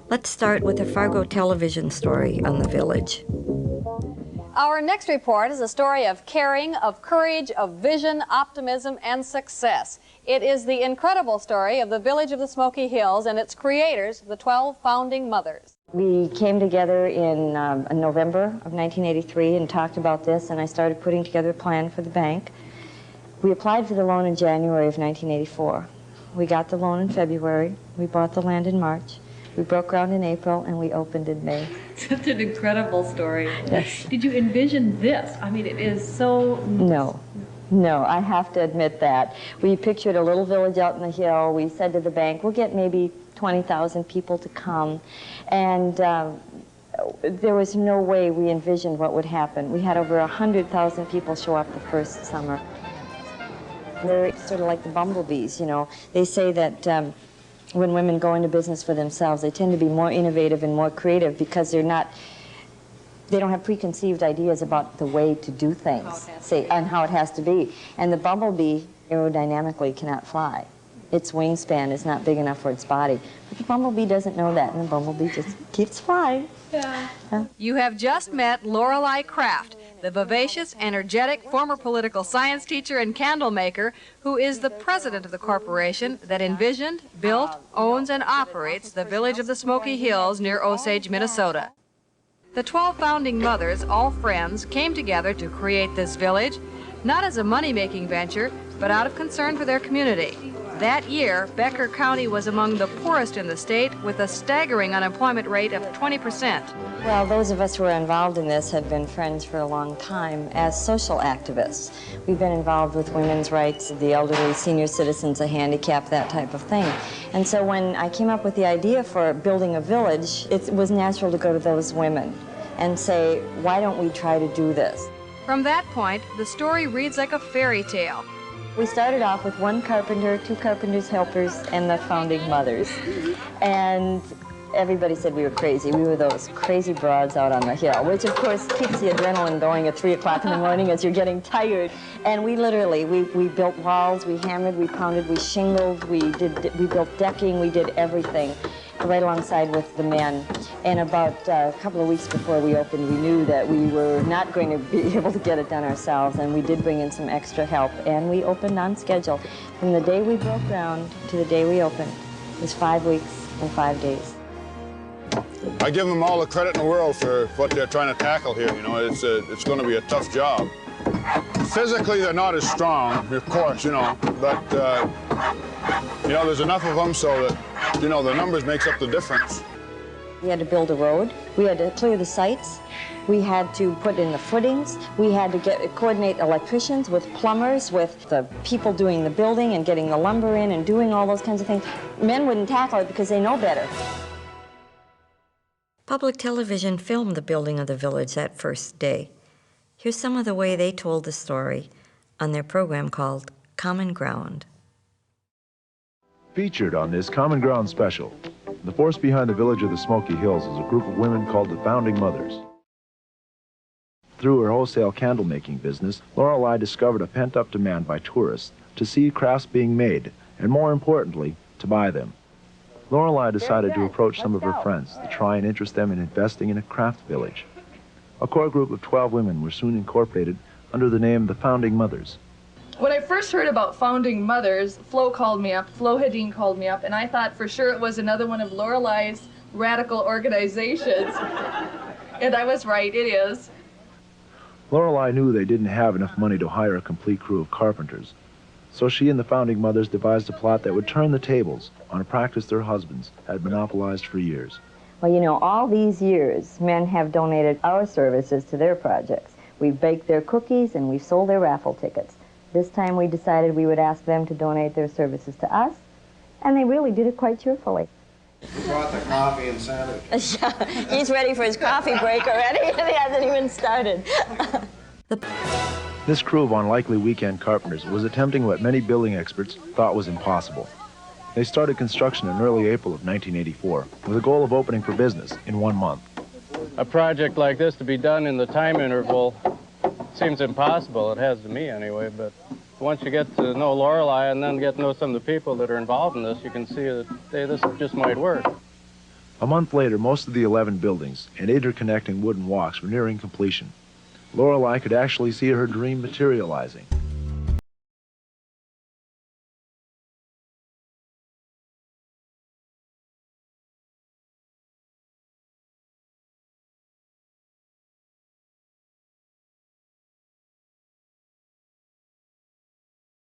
Let's start with a Fargo television story on the village. Our next report is a story of caring, of courage, of vision, optimism, and success. It is the incredible story of the village of the Smoky Hills and its creators, the 12 founding mothers. We came together in November of 1983 and talked about this, and I started putting together a plan for the bank. We applied for the loan in January of 1984. We got the loan in February. We bought the land in March. We broke ground in April, and we opened in May. Such an incredible story. Yes. Did you envision this? I mean, it is so... No, I have to admit that. We pictured a little village out in the hill. We said to the bank, we'll get maybe 20,000 people to come. And there was no way we envisioned what would happen. We had over 100,000 people show up the first summer. They're sort of like the bumblebees, you know. They say that when women go into business for themselves, they tend to be more innovative and more creative because they don't have preconceived ideas about the way to do things, and how it has to be. And the bumblebee aerodynamically cannot fly. Its wingspan is not big enough for its body. But the bumblebee doesn't know that, and the bumblebee just keeps flying. Yeah. You have just met Lorelei Kraft, the vivacious, energetic, former political science teacher and candle maker who is the president of the corporation that envisioned, built, owns, and operates the village of the Smoky Hills near Osage, Minnesota. The 12 founding mothers, all friends, came together to create this village, not as a money-making venture, but out of concern for their community. That year, Becker County was among the poorest in the state, with a staggering unemployment rate of 20%. Well, those of us who are involved in this have been friends for a long time as social activists. We've been involved with women's rights, the elderly, senior citizens, the handicapped, that type of thing. And so when I came up with the idea for building a village, it was natural to go to those women and say, why don't we try to do this? From that point, the story reads like a fairy tale. We started off with one carpenter, two carpenter's helpers, and the founding mothers. And everybody said we were crazy. We were those crazy broads out on the hill, which of course keeps the adrenaline going at 3 o'clock in the morning as you're getting tired. And we literally, we built walls, we hammered, we pounded, we shingled, we built decking, we did everything right alongside with the men. And about a couple of weeks before we opened, we knew that we were not going to be able to get it done ourselves, and we did bring in some extra help, and we opened on schedule. From the day we broke ground to the day we opened, it was 5 weeks and 5 days. I give them all the credit in the world for what they're trying to tackle here. You know, it's going to be a tough job. Physically, they're not as strong, of course, you know, but, you know, there's enough of them so that, you know, the numbers makes up the difference. We had to build a road. We had to clear the sites. We had to put in the footings. We had to coordinate electricians with plumbers, with the people doing the building and getting the lumber in and doing all those kinds of things. Men wouldn't tackle it because they know better. Public television filmed the building of the village that first day. Here's some of the way they told the story on their program called Common Ground. Featured on this Common Ground special, the force behind the village of the Smoky Hills is a group of women called the Founding Mothers. Through her wholesale candle-making business, Lorelei discovered a pent-up demand by tourists to see crafts being made, and more importantly, to buy them. Lorelei decided to approach some of her friends to try and interest them in investing in a craft village. A core group of 12 women were soon incorporated under the name the Founding Mothers. When I first heard about Founding Mothers, Flo Hedin called me up, and I thought for sure it was another one of Lorelei's radical organizations. And I was right, it is. Lorelei knew they didn't have enough money to hire a complete crew of carpenters, so she and the Founding Mothers devised a plot that would turn the tables on a practice their husbands had monopolized for years. Well, you know, all these years, men have donated our services to their projects. We've baked their cookies and we've sold their raffle tickets. This time we decided we would ask them to donate their services to us, and they really did it quite cheerfully. We brought the coffee and sandwich. Yeah, he's ready for his coffee break already, and he hasn't even started. This crew of unlikely weekend carpenters was attempting what many building experts thought was impossible. They started construction in early April of 1984 with a goal of opening for business in 1 month. A project like this to be done in the time interval seems impossible. It has to me anyway, but once you get to know Lorelei and then get to know some of the people that are involved in this, you can see that, hey, this just might work. A month later, most of the 11 buildings and interconnecting wooden walks were nearing completion. Lorelei could actually see her dream materializing.